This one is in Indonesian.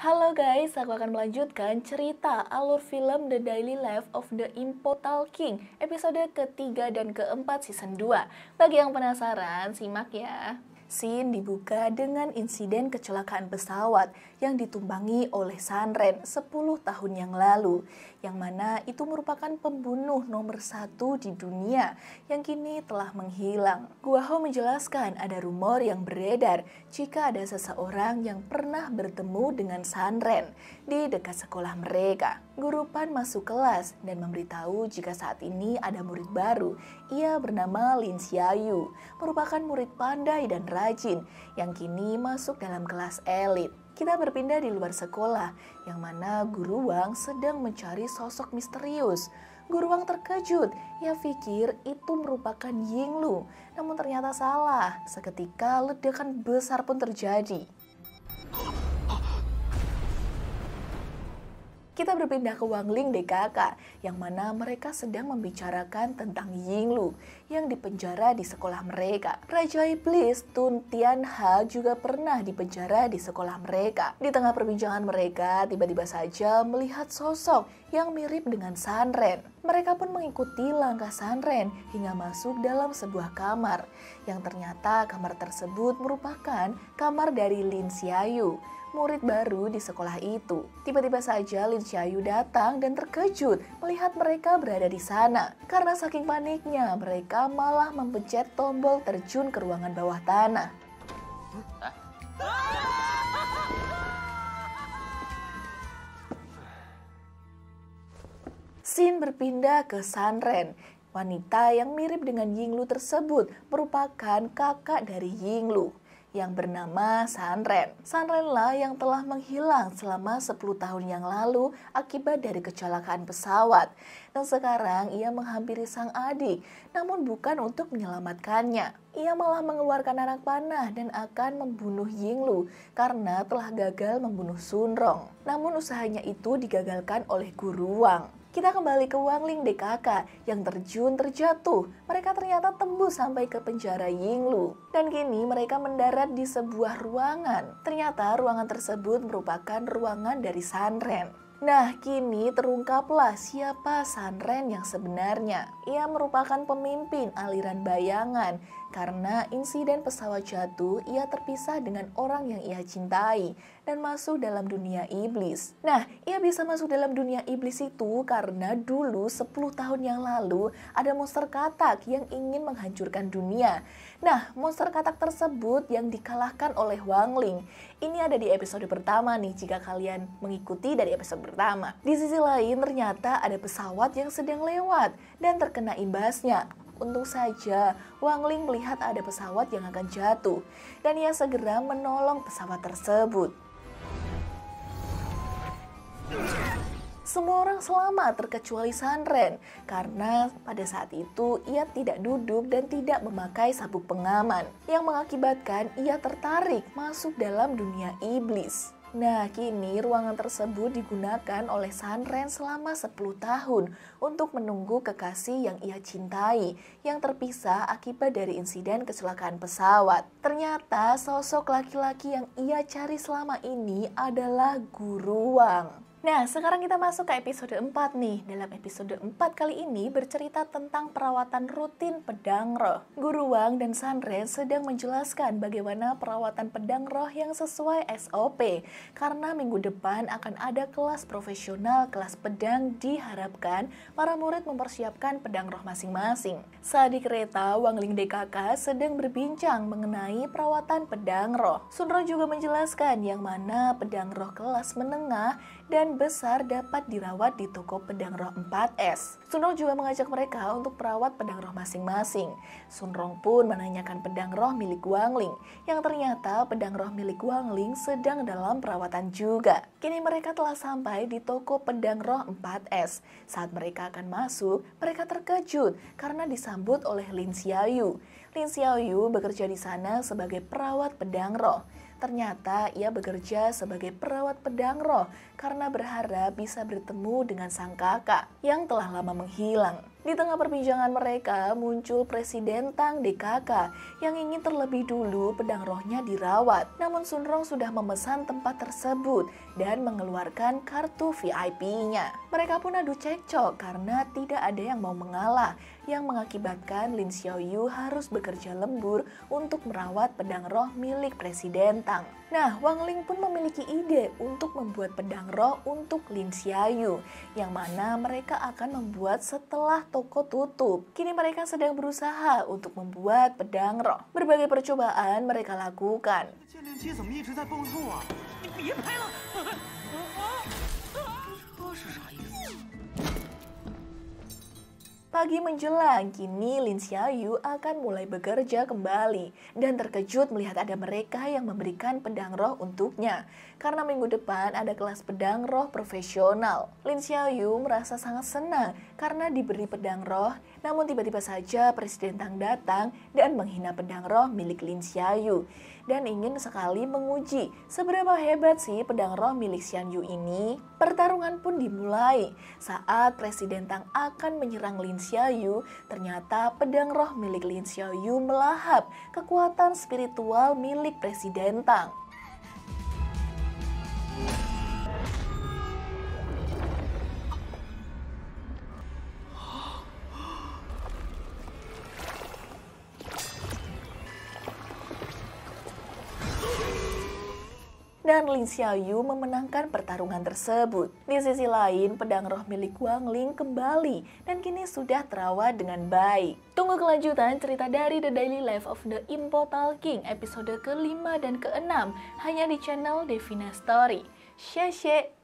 Halo guys, aku akan melanjutkan cerita alur film The Daily Life of the Immortal King episode ketiga dan keempat season 2. Bagi yang penasaran, simak ya. Scene dibuka dengan insiden kecelakaan pesawat yang ditumpangi oleh Sanren 10 tahun yang lalu, yang mana itu merupakan pembunuh nomor 1 di dunia yang kini telah menghilang. Guaho menjelaskan ada rumor yang beredar jika ada seseorang yang pernah bertemu dengan Sanren di dekat sekolah mereka. Guru Pan masuk kelas dan memberitahu jika saat ini ada murid baru. Ia bernama Lin Xiaoyu, merupakan murid pandai dan rajin yang kini masuk dalam kelas elit. Kita berpindah di luar sekolah, yang mana Guru Wang sedang mencari sosok misterius. Guru Wang terkejut, ia pikir itu merupakan Yinglu, namun ternyata salah. Seketika ledakan besar pun terjadi. Kita berpindah ke Wangling DKK, yang mana mereka sedang membicarakan tentang Yinglu yang dipenjara di sekolah mereka. Raja Iblis Tun Tianha juga pernah dipenjara di sekolah mereka. Di tengah perbincangan mereka, tiba-tiba saja melihat sosok yang mirip dengan Sanren. Mereka pun mengikuti langkah Sanren hingga masuk dalam sebuah kamar, yang ternyata kamar tersebut merupakan kamar dari Lin Xiaoyu, murid baru di sekolah itu. Tiba-tiba saja Lin Xiaoyu datang dan terkejut melihat mereka berada di sana. Karena saking paniknya, mereka malah mempencet tombol terjun ke ruangan bawah tanah. Scene berpindah ke Sanren. Wanita yang mirip dengan Yinglu tersebut merupakan kakak dari Yinglu yang bernama Sanren. Sanrenlah yang telah menghilang selama 10 tahun yang lalu akibat dari kecelakaan pesawat. Dan sekarang ia menghampiri sang adik, namun bukan untuk menyelamatkannya. Ia malah mengeluarkan anak panah dan akan membunuh Yinglu karena telah gagal membunuh Sunrong. Namun usahanya itu digagalkan oleh Guru Wang. Kita kembali ke Wangling DKK yang terjatuh. Mereka ternyata tembus sampai ke penjara Yinglu. Dan kini mereka mendarat di sebuah ruangan. Ternyata ruangan tersebut merupakan ruangan dari Sanren. Nah, kini terungkaplah siapa Sanren yang sebenarnya. Ia merupakan pemimpin aliran bayangan. Karena insiden pesawat jatuh, ia terpisah dengan orang yang ia cintai dan masuk dalam dunia iblis. Nah, ia bisa masuk dalam dunia iblis itu karena dulu 10 tahun yang lalu ada monster katak yang ingin menghancurkan dunia. Nah, monster katak tersebut yang dikalahkan oleh Wangling. Ini ada di episode pertama nih jika kalian mengikuti dari episode pertama. Di sisi lain ternyata ada pesawat yang sedang lewat dan terkena imbasnya. Untung saja Wangling melihat ada pesawat yang akan jatuh dan ia segera menolong pesawat tersebut. Semua orang selamat terkecuali Sanren karena pada saat itu ia tidak duduk dan tidak memakai sabuk pengaman yang mengakibatkan ia tertarik masuk dalam dunia iblis. Nah, kini ruangan tersebut digunakan oleh Sanren selama 10 tahun untuk menunggu kekasih yang ia cintai yang terpisah akibat dari insiden kecelakaan pesawat. Ternyata sosok laki-laki yang ia cari selama ini adalah Guru Wang. Nah, sekarang kita masuk ke episode 4 nih. Dalam episode 4 kali ini bercerita tentang perawatan rutin pedang roh. Guru Wang dan Sanren sedang menjelaskan bagaimana perawatan pedang roh yang sesuai SOP. Karena minggu depan akan ada kelas profesional kelas pedang, diharapkan para murid mempersiapkan pedang roh masing-masing. Saat di kereta, Wangling DKK sedang berbincang mengenai perawatan pedang roh. Sunrong juga menjelaskan yang mana pedang roh kelas menengah dan besar dapat dirawat di toko pedang roh 4S. Sunrong juga mengajak mereka untuk merawat pedang roh masing-masing. Sunrong pun menanyakan pedang roh milik Wangling, yang ternyata pedang roh milik Wangling sedang dalam perawatan juga. Kini mereka telah sampai di toko pedang roh 4S. Saat mereka akan masuk, mereka terkejut karena disambut oleh Lin Xiaoyu. Lin Xiaoyu bekerja di sana sebagai perawat pedang roh. Ternyata ia bekerja sebagai perawat pedang roh karena berharap bisa bertemu dengan sang kakak yang telah lama menghilang. Di tengah perbincangan mereka, muncul Presiden Tang DKK yang ingin terlebih dulu pedang rohnya dirawat. Namun Sun Rong sudah memesan tempat tersebut dan mengeluarkan kartu VIP-nya. Mereka pun adu cekcok karena tidak ada yang mau mengalah, yang mengakibatkan Lin Xiaoyu harus bekerja lembur untuk merawat pedang roh milik Presiden Tang. Nah, Wang Ling pun memiliki ide untuk membuat pedang roh untuk Lin Xiaoyu, yang mana mereka akan membuat setelah toko tutup. Kini mereka sedang berusaha untuk membuat pedang roh. Berbagai percobaan mereka lakukan. Pagi menjelang, kini Lin Xiaoyu akan mulai bekerja kembali dan terkejut melihat ada mereka yang memberikan pedang roh untuknya. Karena minggu depan ada kelas pedang roh profesional. Lin Xiaoyu merasa sangat senang karena diberi pedang roh, namun tiba-tiba saja Presiden Tang datang dan menghina pedang roh milik Lin Xiaoyu dan ingin sekali menguji seberapa hebat sih pedang roh milik Xian Yu ini. Pertarungan pun dimulai saat Presiden Tang akan menyerang Lin Xiaoyu. Ternyata pedang roh milik Lin Xiaoyu melahap kekuatan spiritual milik Presiden Tang. Dan Lin Xiaoyu memenangkan pertarungan tersebut. Di sisi lain, pedang roh milik Wang Ling kembali dan kini sudah terawat dengan baik. Tunggu kelanjutan cerita dari The Daily Life of the Immortal King episode ke-5 dan ke-6 hanya di channel Devina Story. Xie xie.